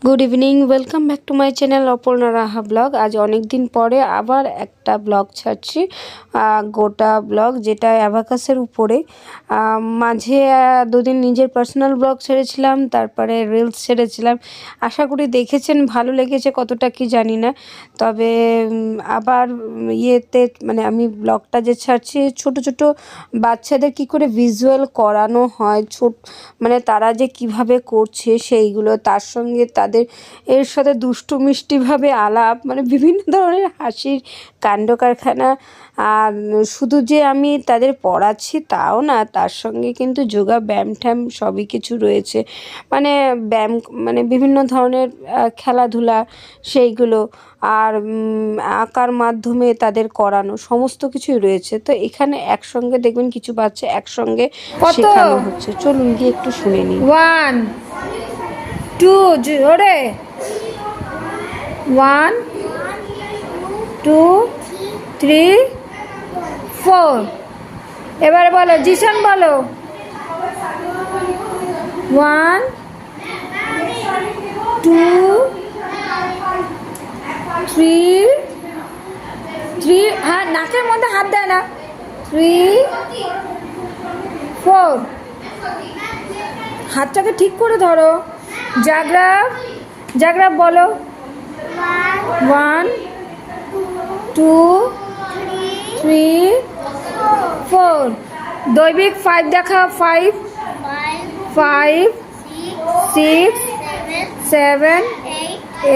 Good evening, welcome back to my channel Aparna Raha blog. আজ অনেক দিন পরে আবার একটা ব্লগ ছাড়ছি, গোটা ব্লগ, যেটা অ্যাবাকাসের উপরে। মাঝে দুদিন নিজের পার্সোনাল ব্লগ ছেড়েছিলাম, তারপরে রিলস ছেড়েছিলাম। আশা করি দেখেছেন, ভালো লেগেছে, কতটা কি জানি না। তবে আবার ইয়েতে মানে আমি ব্লগটা যে ছাড়ছি, ছোট ছোট বাচ্চাদের কি করে ভিজুয়াল করানো হয়, মানে তারা যে কিভাবে করছে সেইগুলো, তার সঙ্গে তাদের এর সাথে দুষ্টু মিষ্টিভাবে আলাপ, মানে বিভিন্ন ধরনের হাসির কাণ্ড কারখানা। আর শুধু যে আমি তাদের পড়াচ্ছি তাও না, তার সঙ্গে কিন্তু যোগা ব্যায়াম ট্যায়াম সবই কিছু রয়েছে। মানে ব্যায়াম, মানে বিভিন্ন ধরনের খেলাধুলা সেইগুলো, আর আঁকার মাধ্যমে তাদের করানো সমস্ত কিছুই রয়েছে। তো এখানে একসঙ্গে দেখবেন কিছু বাচ্চা একসঙ্গে শেখানো হচ্ছে। চলুন গিয়ে একটু শুনে নিই। 1 2 জোরে 1 2 3 4। এবারে বলো, জিশান বলো। 1 2 3 3। হ্যাঁ, নাকের মধ্যে হাত দেয় না। 3 4। হাতটাকে ঠিক করে ধরো। জাগরাব বলো। 1 2 3 4। দৈবিক 5 দেখা। 5 5 6 7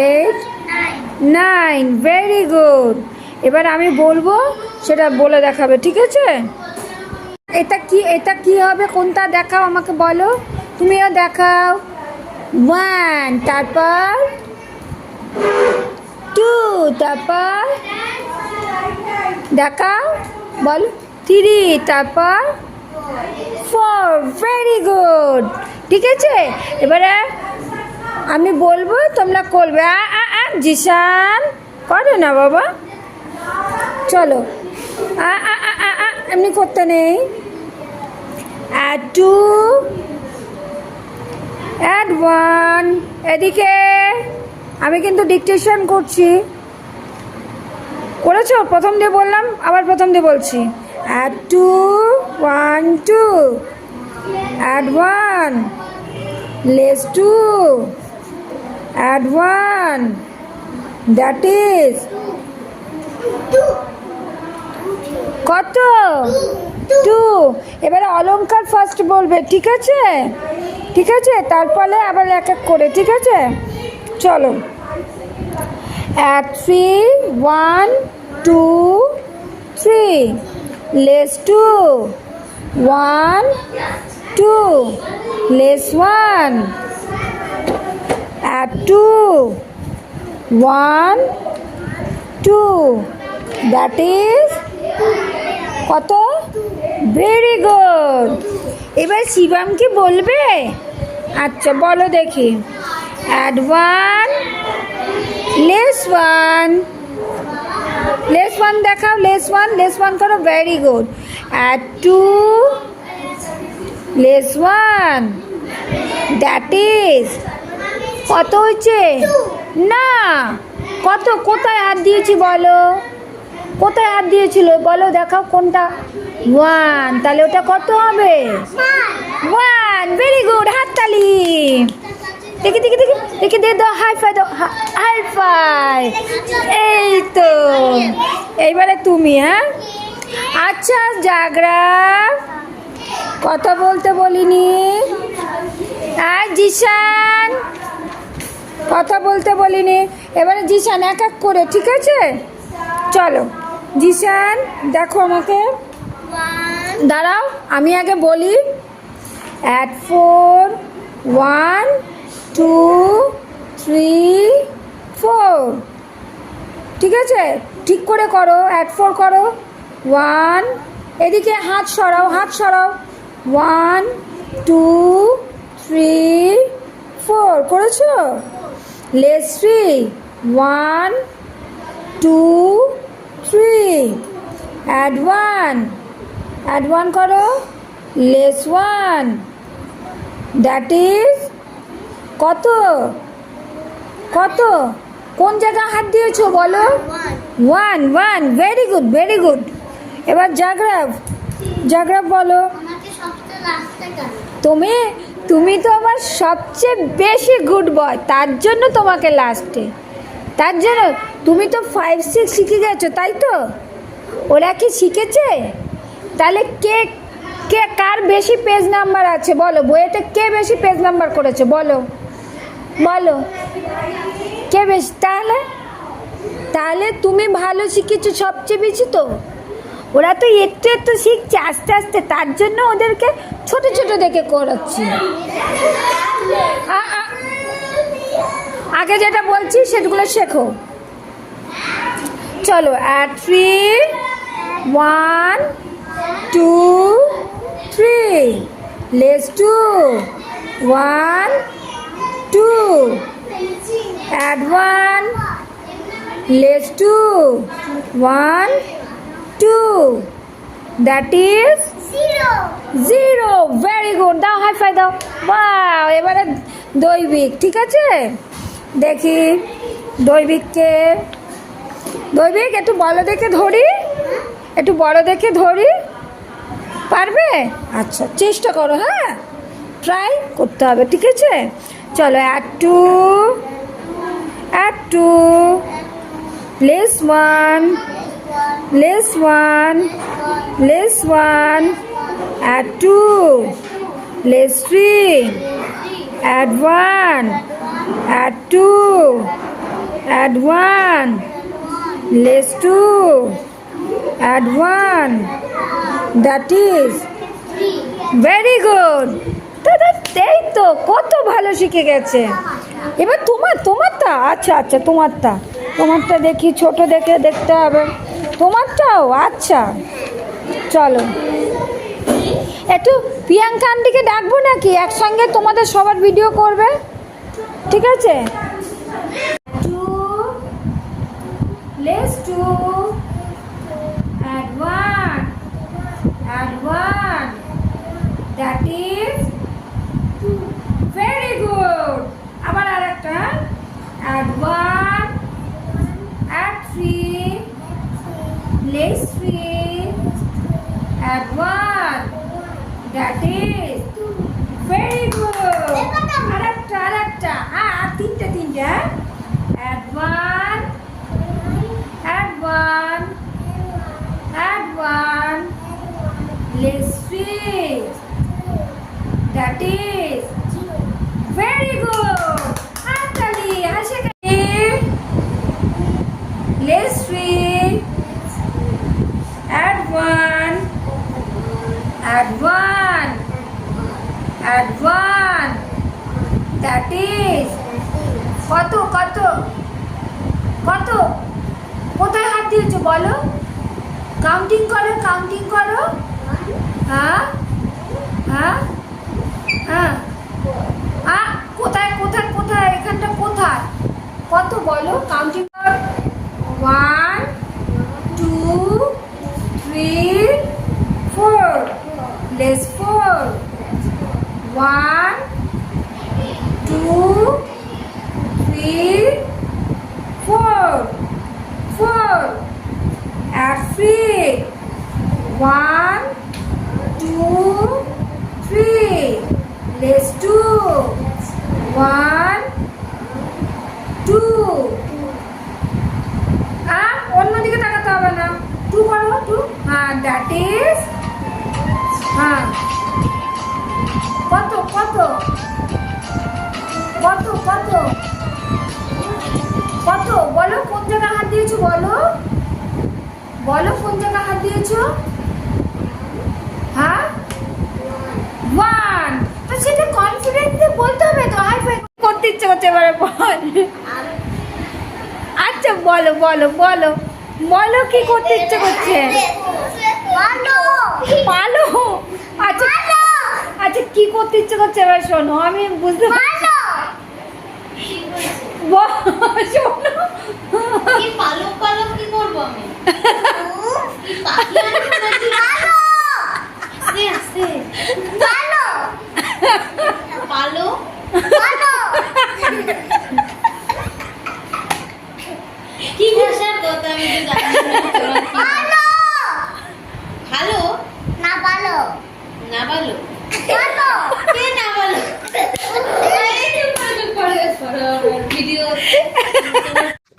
8 9। Very good. এবার আমি বলবো, সেটা বলে দেখাবে, ঠিক আছে? এটা কি হবে, কোনটা দেখাও আমাকে বলো। তুমিও দেখাও। 1, তারপর 2, তারপর দেখাও, বলো। 3, তারপর 4। ভেরি গুড, ঠিক আছে। এবারে আমি বলবো, তোমরা করবে। জিশান করে না বাবা, চলো। এমনি করতে নেই। add 2 add 1। এদিকে আমি কিন্তু ডিকটেশন করছি, করেছো? প্রথম দিয়ে বললাম, আবার প্রথম দিয়ে বলছি। add 2 1 2 add 1 less 2 add 1, that is কত? 2। এবারে অলংকার ফার্স্ট বলবে, ঠিক আছে? ঠিক আছে, তারপরে আবার এক এক করে, ঠিক আছে? চলো। add 3 1 2 3 less 2 1 2 less 1 add 2 1 2, that is কত? Very good. এবার শিবামকে বলবে। আচ্ছা, বলো দেখি। add 1 less 1 less 1 দেখাও। less 1 করো। Very good. add 2 less 1, that is কত হয়েছে? না, কত? কোথায় হাত দিয়েছি বলো, কোথায় হাত দিয়েছিল বলো, দেখাও কোনটা। 1, তাহলে ওটা কত হবে? 1। ভেরি গুড, হাততালি। দেখি দেখি দেখি দেখি, দিয়ে দাও, হাই ফাই দাও, হাই ফাই। এই তো, এইবারে তুমি। হ্যাঁ, আচ্ছা জাগরা, কথা বলতে বলিনি। আর জিশান, কথা বলতে বলিনি। এবারে জিশান এক এক করে, ঠিক আছে? চলো জিশান, দেখো আমাকে, দাঁড়াও আমি আগে বলি। add 4 1 2 3 4, ঠিক আছে? ঠিক করে করো, add 4 করো। 1, এদিকে হাত সরাও, হাত সরাও। 1 2 3 4 করেছো? less 3 1 2 3 add 1 করো। less 1, that is কত? কত? কোন জায়গায় হাত দিয়েছো বলো? One one, very good very good. এবার জাগরাব বলো। তুমি তুমি তো আমার সবচেয়ে বেশি গুড বয়, তার জন্য তোমাকে লাস্টে। তার জন্য তুমি তো 5, 6 শিখে গেছো, তাই তো? ওরা কি শিখেছে? তাহলে কে কে কার বেশি পেজ নাম্বার আছে বলো, বইয়েতে কে বেশি পেজ নাম্বার করেছে বলো বলো, কে বেশি? তাহলে তাহলে তুমি ভালো শিখেছো সবচেয়ে বেশি তো। ওরা তো একটু একটু শিখছে আস্তে আস্তে, তার জন্য ওদেরকে ছোট ছোট দেখে করাচ্ছি। আগে যেটা বলছি সেগুলো শেখো। চলো, 3, 1, 2, 3, let's do 1, 2, add 1, let's do 1, 2, that is 0, very good, দাও হাই ফাই দাও। বাহ, এবারে দৈবিক, ঠিক আছে? দেখি দৈবিককে, দৈবিক একটু বড় দেখে ধরি, একটু বড় দেখে ধরি, পারবে? আচ্ছা, চেষ্টা করো, হ্যাঁ, ট্রাই করতে হবে, ঠিক আছে? চলো, add 2, less 1, less 1, less 1, add 2, less 3, add 1, add 2, add 1, less 2, add 1, that is very good. এই তো কত ভালো শিখে গেছে। এবার তোমারটা, আচ্ছা আচ্ছা, তোমারটা দেখি, ছোট দেখে দেখতে হবে। তোমারটাও আচ্ছা, চলো একটু প্রিয়াঙ্কা আন্টিকে ডাকবো নাকি, একসঙ্গে তোমাদের সবার ভিডিও করবে, ঠিক আছে? 2, let's do, add 1, that is very good. আবার আরেকটা, add 1, add 3, less 3, add 1, that is very good. আরেকটা, হ্যাঁ, আর তিনটে, add 1, add 1, less 3, that is very good. Happily, Hashikali, less 3, add 1, that is কত, কোথায় হাত দিয়েছো বলো? কাউন্টিং করো। হ্যাঁ, কোথায় এখানটা কোথায়? কত বলো, কাউন্টিং কর। 1, 2, 3, 4, less 4, 1, 2, 3, 4, add 3, 1, 2, 3, less 2, 1, 2, অন্যদিকে তাকাতে হবে না, 2 করো, 2, হ্যাঁ, that is, হ্যাঁ, কত বলো, কোন জায়গায় হাত দিয়েছো বলো, কোন জায়গায় হাত দিয়েছো? হ্যাঁ, 1, তো সেটা কনফিডেন্সে বলতে হবে তো, হাই ফাই করতে ইচ্ছে করছে, এবারে বল। আচ্ছা বলো কি করতে ইচ্ছে করছে? পালো। আচ্ছা কি করতে ইচ্ছে করছে এবার শোনো, আমি বুঝতে পারছি। শোনো, কি করবো আমি? পালো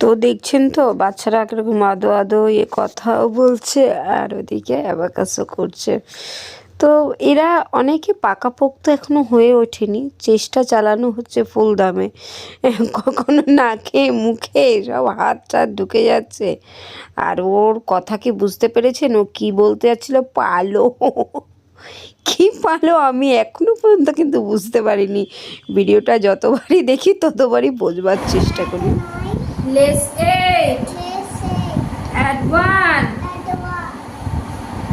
তো দেখছেন তো বাচ্চারা একরকম আদো আদো কথাও বলছে আর ওদিকে অ্যাবাকাসও করছে। তো এরা অনেকে পাকাপোক্ত এখনো হয়ে ওঠেনি, চেষ্টা চালানো হচ্ছে ফুল দামে। কখনো নাকে মুখে সব হাত টাত ঢুকে যাচ্ছে। আর ওর কথা কি বুঝতে পেরেছেন ও কি বলতে যাচ্ছিল? পালো। কি পালো আমি এখনো পর্যন্ত কিন্তু বুঝতে পারিনি। ভিডিওটা যতবারই দেখি ততবারই বোঝবার চেষ্টা করি। Less 8. Add 1.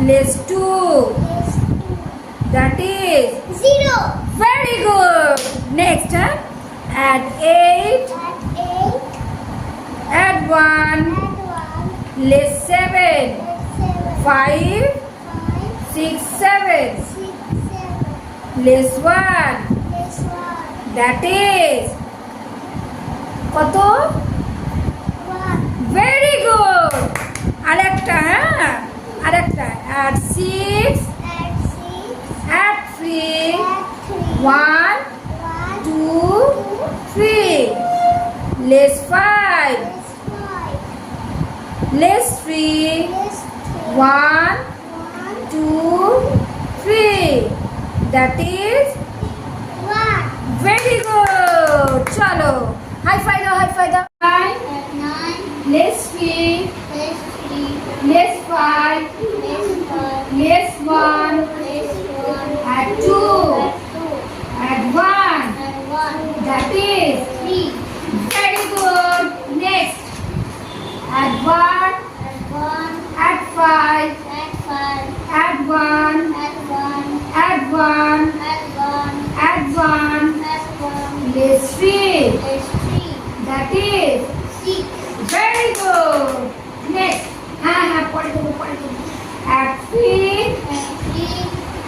Less 2. That is 0. very good. Next, add 8. Add 1. Less 7. 5. 6, 7. Less 1. That is কত? Very good. আরেকটা, হ্যাঁ আরেকটা, add 6. add 3. 1 2 3. less 5. less 3. 1 2 3. that is very good. চলো হাই ফাই দাও, হাই ফাই দাও। less 3. less 5. less 1. add 2. add 1. that is very good. Next, add 1. add 5. add 1. add 1. add 1. less 3. that is very good. Next, পরে দেবো। add 3.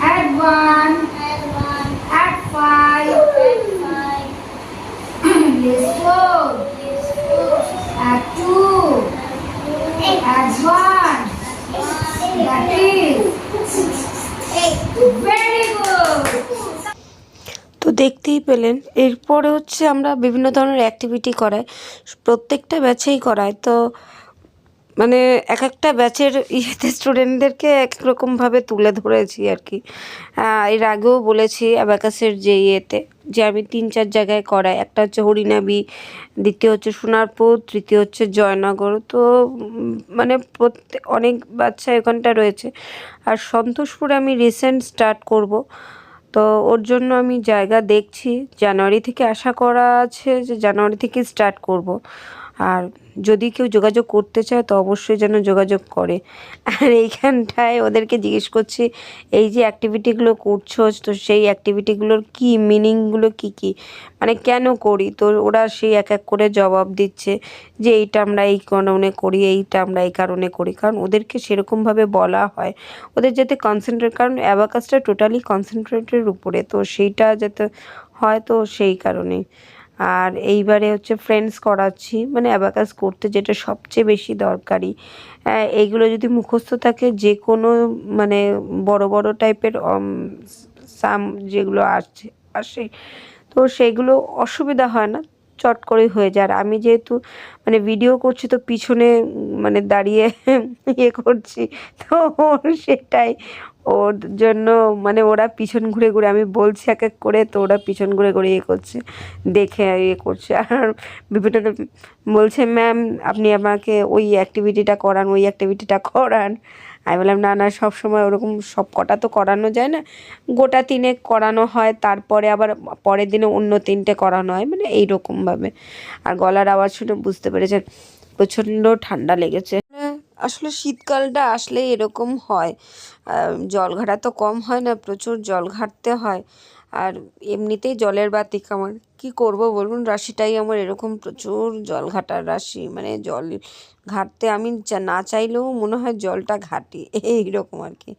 add 1. add 5. less 4. add 2. add 1. that is very good. তো দেখতেই পেলেন এরপরে হচ্ছে আমরা বিভিন্ন ধরনের অ্যাক্টিভিটি করাই, প্রত্যেকটা ব্যাচেই করাই। তো মানে এক একটা ব্যাচের ইয়েতে স্টুডেন্টদেরকে এক এক রকমভাবে তুলে ধরেছি আর কি। এর আগেও বলেছি অ্যাবাকাসের যে ইয়েতে যে আমি 3-4 জায়গায় করাই। একটা হচ্ছে হরিনাবি, দ্বিতীয় হচ্ছে সোনারপুর, তৃতীয় হচ্ছে জয়নগর। তো মানে অনেক বাচ্চা এখানটা রয়েছে। আর সন্তোষপুরে আমি রিসেন্ট স্টার্ট করব। তো ওর জন্য আমি জায়গা দেখছি, জানুয়ারি থেকে আশা করা আছে যে জানুয়ারি থেকে স্টার্ট করব। আর যদি কেউ যোগাযোগ করতে চায় তো অবশ্যই যেন যোগাযোগ করে। আর এইখানটায় ওদেরকে জিজ্ঞেস করছি এই যে অ্যাক্টিভিটিগুলো করছো তো সেই অ্যাক্টিভিটিগুলোর কী মিনিংগুলো কী কী, মানে কেন করি। তো ওরা সেই এক এক করে জবাব দিচ্ছে যে এইটা আমরা এই কারণে করি, এইটা আমরা এই কারণে করি। কারণ ওদেরকে সেরকমভাবে বলা হয় ওদের যাতে কনসেন্ট্রেট, কারণ অ্যাবাকাসটা টোটালি কনসেন্ট্রেটের উপরে, তো সেইটা যাতে হয় তো সেই কারণেই। আর এইবারে হচ্ছে ফ্রেন্ডস করাচ্ছি, মানে অ্যাবাকাস করতে যেটা সবচেয়ে বেশি দরকারি। এইগুলো যদি মুখস্থ থাকে যে কোনো মানে বড় বড় টাইপের সাম যেগুলো আসে তো সেইগুলো অসুবিধা হয় না, চট করে হয়ে যায়। আর আমি যেহেতু মানে ভিডিও করছি তো পিছনে মানে দাঁড়িয়ে ইয়ে করছি, তো সেটাই ওর জন্য মানে ওরা পিছন ঘুরে ঘুরে আমি বলছি এক এক করে, তো ওরা পিছন ঘুরে ঘুরে ইয়ে করছে, দেখে ইয়ে করছে। আর বিভিন্ন বলছে ম্যাম আপনি আমাকে ওই অ্যাক্টিভিটিটা করান, ওই অ্যাক্টিভিটিটা করান। আমি বললাম না না, সব সময় ওরকম সব কটা তো করানো যায় না, গোটা 3 করানো হয়, তারপরে আবার পরের দিনে অন্য 3টে করানো হয়, মানে এইরকমভাবে। আর গলার আওয়াজ শুনে বুঝতে পেরেছেন প্রচণ্ড ঠান্ডা লেগেছে। আসলে শীতকালটা আসলে এরকম হয়, জল ঘাটা তো কম হয় না, প্রচুর জল ঘাটতে হয়। আর এমনিতেই জলের বাতিক আমার, কি করব বলুন, রাশিটাই আমার এরকম প্রচুর জল ঘাটার রাশি, মানে জল ঘাটতে আমি না চাইলেও মনে হয় জলটা ঘাটি, এইরকম আর কি।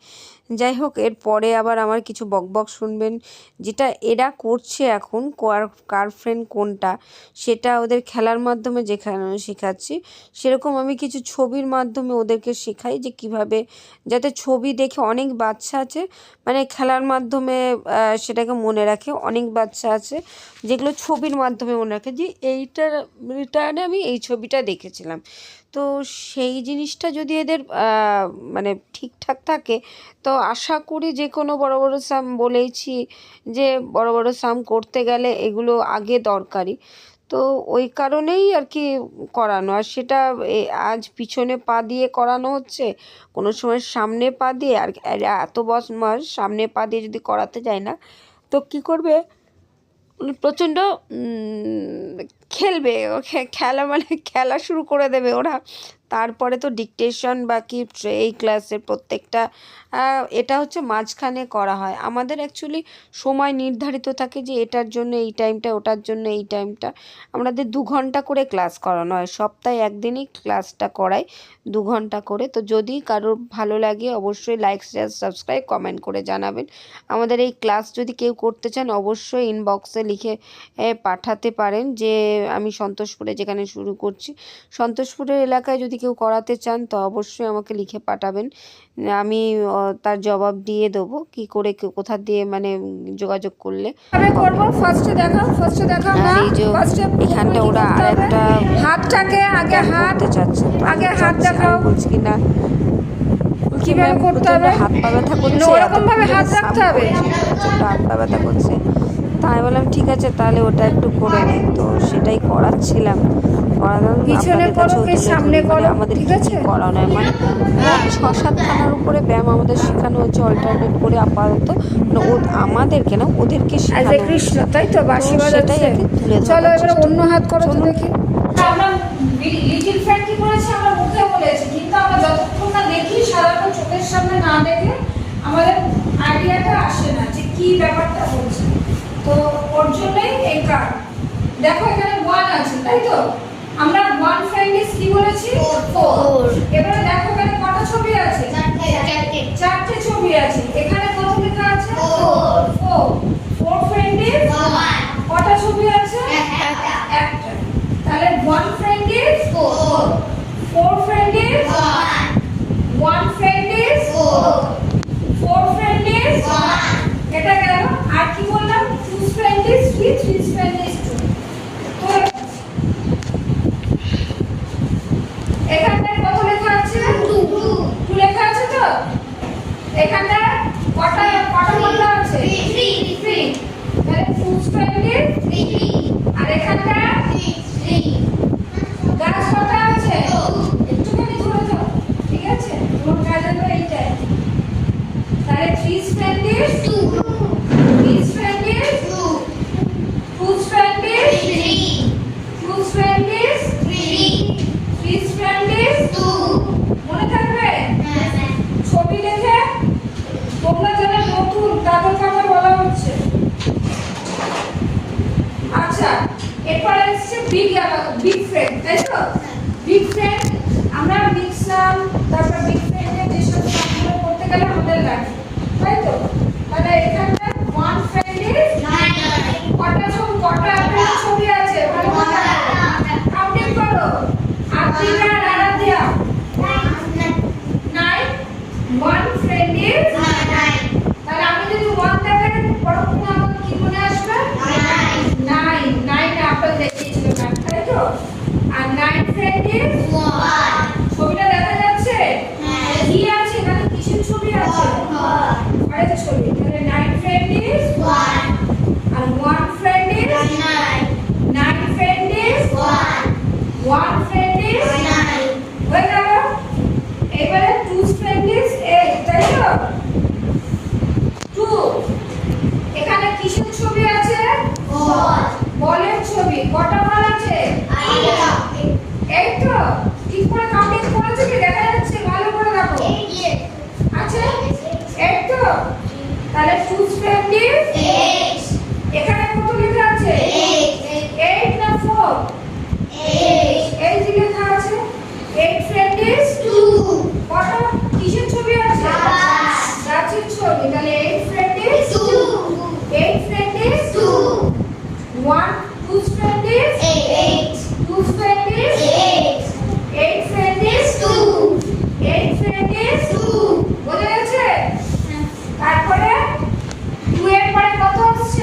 যাই হোক, এরপরে আবার আমার কিছু বকবক শুনবেন। যেটা এরা করছে এখন, কার ফ্রেন্ড কোনটা সেটা ওদের খেলার মাধ্যমে যেখানে শেখাচ্ছি, সেরকম আমি কিছু ছবির মাধ্যমে ওদেরকে শেখাই যে কিভাবে যাতে ছবি দেখে দেখি অনেক বাচ্চা আছে মানে খেলার মাধ্যমে সেটাকে মনে রাখে, অনেক বাচ্চা আছে যেগুলো ছবির মাধ্যমে মনে রাখে যে এইটার রিটার্নে আমি এই ছবিটা দেখেছিলাম। তো সেই জিনিসটা যদি এদের মানে ঠিকঠাক থাকে তো আশা করি যে কোনো বড় বড় সাম, বলেইছি যে বড় বড় সাম করতে গেলে এগুলো আগে দরকারি। তো ওই কারণেই আর কি করানো। আর সেটা আজ পিছনে পা দিয়ে করানো হচ্ছে, কোনো সময় সামনে পা দিয়ে। আর এত বদমাস, সামনে পা দিয়ে যদি করাতে যায় না তো কী করবে, প্রচণ্ড খেলবে, খেলা মানে খেলা শুরু করে দেবে ওরা। তারপরে তো ডিকটেশন বাকি এই ক্লাসের প্রত্যেকটা এটা হচ্ছে মাঝখানে করা হয়। আমাদের অ্যাকচুয়ালি সময় নির্ধারিত থাকে যে এটার জন্য এই টাইমটা, ওটার জন্য এই টাইমটা। আমাদের 2 ঘন্টা করে ক্লাস করানো হয়, সপ্তাহে একদিনই ক্লাসটা করায় 2 ঘন্টা করে। তো যদি কারোর ভালো লাগে অবশ্যই লাইক, শেয়ার, সাবস্ক্রাইব, কমেন্ট করে জানাবেন। আমাদের এই ক্লাস যদি কেউ করতে চান অবশ্যই ইনবক্সে লিখে পাঠাতে পারেন যে আমি সন্তোষপুরে যেখানে শুরু করছি, সন্তোষপুরের এলাকায় যদি কেউ করাতে চান তো অবশ্যই আমাকে লিখে পাঠাবেন। আমি তার জবাব দিয়ে দেবো কী করে কোথা দিয়ে মানে যোগাযোগ করলে করব। ফার্স্টে দেখাও না, ফার্স্টে এখানটা ওরা আর একটা হাতটাকে আগে করতে চাচ্ছে, আগে হাত দেখাও বলছি কি না কিভাবে করতে হবে, হাত পা ব্যথা করছে, ওরকম ভাবে হাত রাখতে হবে, হাত পা ব্যথা করছে। তাই বললাম ঠিক আছে তাহলে ওটা একটু করে নিই। তো সেটাই করাচ্ছিলাম, পিছনে করো কি সামনে করো, আমাদের ঠিক আছে করানো হয় মানে 6-7 খানার উপরে ব্যায়াম আমাদের শেখানো হচ্ছে অল্টারনেট করে আপাতত। মানে আমাদেরকে না ওদেরকে শেখানো কৃষ্ণ, তাই তো বাঁশি বাজাচ্ছে। চলো এবারে অন্য হাত করো তো দেখি। আমরা লিটল ফ্রেন্ড কি করেছি, আমরা মুখে বলেছি, কিন্তু আমরা যতক্ষণ না দেখি, সারাটা চোখের সামনে না দেখে আমাদের আইডিয়াটা আসে না যে কি ব্যাপারটা হচ্ছে। তো ওর জন্যই এই কার্ড দেখো, এখানে 1 আছে, তাই তো? আমরা 1 ফ্রেন্ড ইজ কি বলেছি, 4। এবারে দেখো এখানে কত ছবি আছে, 4টে ছবি আছে। এখানে কত লেখা আছে, 4 ফ্রেন্ড ইজ 1। কত ছবি আছে, একটা। তাহলে 1 friend is 4 friend is 1 friend is 4 friend is 1। এটা গেল। আর কি বললাম, 2 ফ্রেন্ড ইজ 3 ফ্রেন্ড ইজ 2। তো এখানটায় কত লেখা আছে, 2 লেখা আছে। তো এখানটা কটা বললা আছে, 3। তাহলে 2 ফ্রেন্ড ইজ 3। আর এখানটা 3। গাছ কটা আছে, একটুখানি ধরে দাও, ঠিক আছে? তোমার কাজ হলো এইটাই। তাহলে 3 friend is 2, 3 friend is 2, 2 friend is 3, 2 friend is 3, 3 friend is 2। মনে থাকবে? ছবি দেখে তোমরা যারা নতুন তাদেরকে আমার বলা হচ্ছে। আচ্ছা, এরপর আসছে বিগ ফ্রেন্ড, তাই তো? বিগ ফ্রেন্ড আমরা বিগ সাম, তারপর বিগ ফ্রেন্ডের যেসব সামগুলো করতে গেলে আমাদের লাগে, তাই তো? তাহলে এখানটা 1 ফ্রেন্ড ইজ 9। কটা ছবি আছে, ভালো করে কাউন্টিং করো। আর দিরা আর দিয়া 9। 1 ফ্রেন্ড ইজ 9। তাহলে আমি যদি 1 দেখাই পরক্ষণে আমার কি মনে আসবে, 9 আপেল দেখিয়েছিল না, তাই তো? আর 9 ফ্রেন্ড ইজ 1। ছবিটা দেখা যাচ্ছে, কি আছে এখানে, কিসের ছবি আছে, আরে ছবি। তাহলে 9 ফ্রেন্ড ইজ 1 আর 1 friend is 9। 9 friend is 1, 1 friend is 9। হয়ে গেল। এবারে 2 ফ্রেন্ড ইজ 8, তাই তো? 2 এখানে কিসের ছবি আছে, বলের ছবি। কটা বল আছে, 8 তো? ঠিক করে কাউন্টিং করেছো কি, দেখা যাচ্ছে? ভালো করে দেখো, আছে 8 তো? তাহলে 2 ফ্রেন্ড ইজ 8। এখানে কত লেখা আছে, 8 না 4, 8 লেখা আছে। 8 ফ্রেন্ড ইজ 2। কটা কিসের ছবি আছে, গাছের ছবি। তাহলে 8 friend is 2, 8 friend is 2। 1 2 friend is 8, 2 friend is 8, 8 friend is 2, 8 friend is 2। বোঝা গেছে?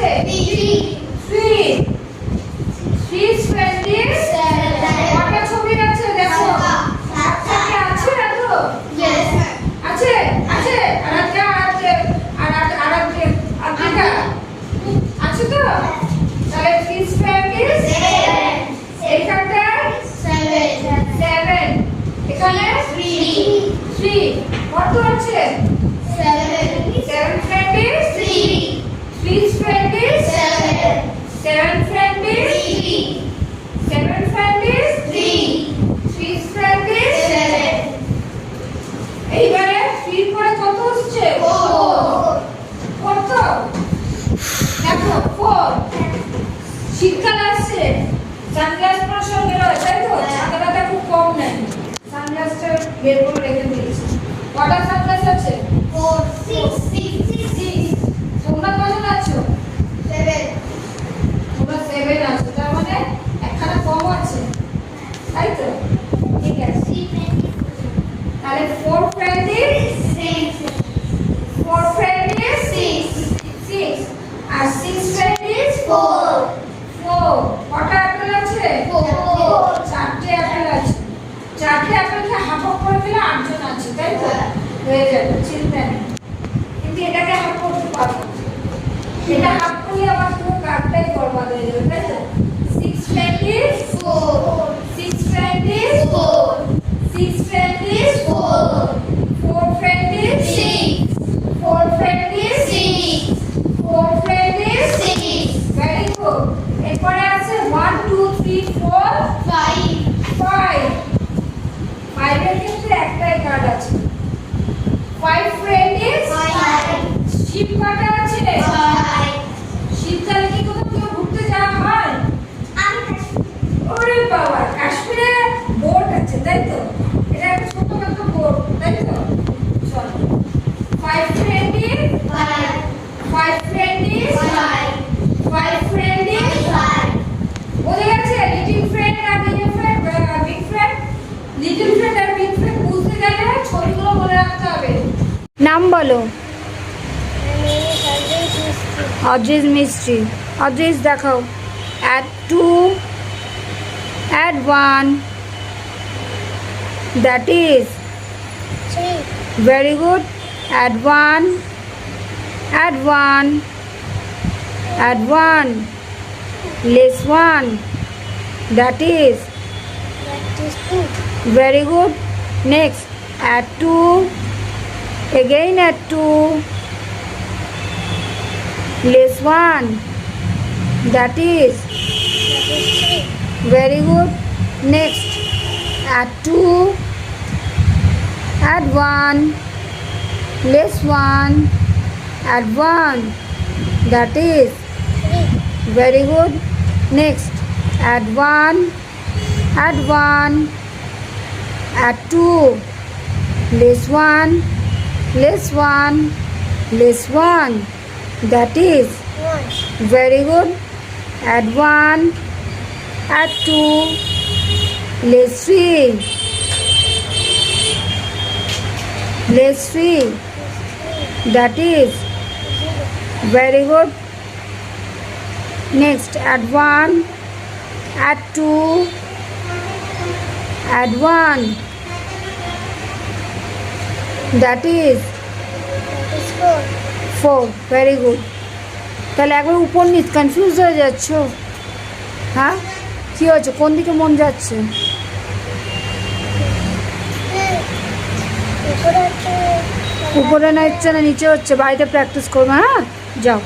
আছে? থ্রি। থ্রি স্পেন্ডিস কটা ছবি আছে দেখো? সাতটা আছে না তো? আছে আছে আর একটা আছে আছে তো? তাহলে থ্রি স্পেন্ডিস এইখানটা সেভেন, এখানে থ্রি। কত আছে? সেভেন ফ্রেন্ডিস থ্রি স্পেন্ডিস seven friends seven friends three স্পেন্ডিস এইবারে থ্রি পরে কত হচ্ছে? কত দেখো? ফোর। শীতকাল আসছে, সানগ্লাস পরার সঙ্গে রয় তাই তো? ছাতাটা খুব কম নেয়, সানগ্লাসটা বের করে রেখে দিয়েছি। কটা সানগ্লাস আছে? তোমরা কজন আছো? তোমরা সেভেন আছো, তার মানে একখানা কম আছে তাই তো? ঠিক আছে, তাহলে ফোর ফ্রেন্ডিস সিক্স আর সিক্স ফ্রেন্ডিস ফোর। কটা অ্যাপেল আছে? চারটে অ্যাপেল আছে। চারটে অ্যাপেলকে হাফ অফ করে দিলে 8 জন আছে তাই তো? হয়ে যাবে, চিন্তা নেই। কিন্তু এটাকে হাফ করতে পারবো, এটা হাফ করলে আমার পুরো কার্ডটাই বরবাদ হয়ে যাবে তাই তো? Six friends four friends very good. এরপরে আছে 1 2 3 4 5। 5 এর ক্ষেত্রে একটাই কার্ড আছে। 5 ফ্রেন্ডিস শিপ কাটা আছে। শীতকালে কি কোথাও কেউ ঘুরতে যাওয়া হয়? ওরে বাবা, কাশ্মীরে বোট আছে তাই তো? এটা একটা ছোটখাটো বোট তাই তো? চলো 5 ফ্রেন্ডিস বোঝা গেছে? লিটল ফ্রেন্ড আর বিগ ফ্রেন্ড বুঝতে গেলে ছবিগুলো মনে রাখতে হবে। নাম বলো। অদ্রিজ মিস্ত্রি। অদ্রিজ দেখাও। add 2 add 1 that is very good. add 1 less 1 that is very good. Next add 2 again, add 2 less 1 that is very good. Next add 2 add 1 less 1 add 1 that is very good. Next add 1 add 2 less 1 less 1 that is very good. add 1 add 2 less 3 that is very good. Next add 1 add 2 add 1 that is 4 very good. তাহলে একবার উপর নিচ confuse হয়ে যাচ্ছ? হ্যাঁ, কি হচ্ছে? কোন দিকে মন যাচ্ছে? উপরে না ইচ্ছে না নিচে হচ্ছে। বাড়িতে প্র্যাকটিস করবে। হ্যাঁ, যাও।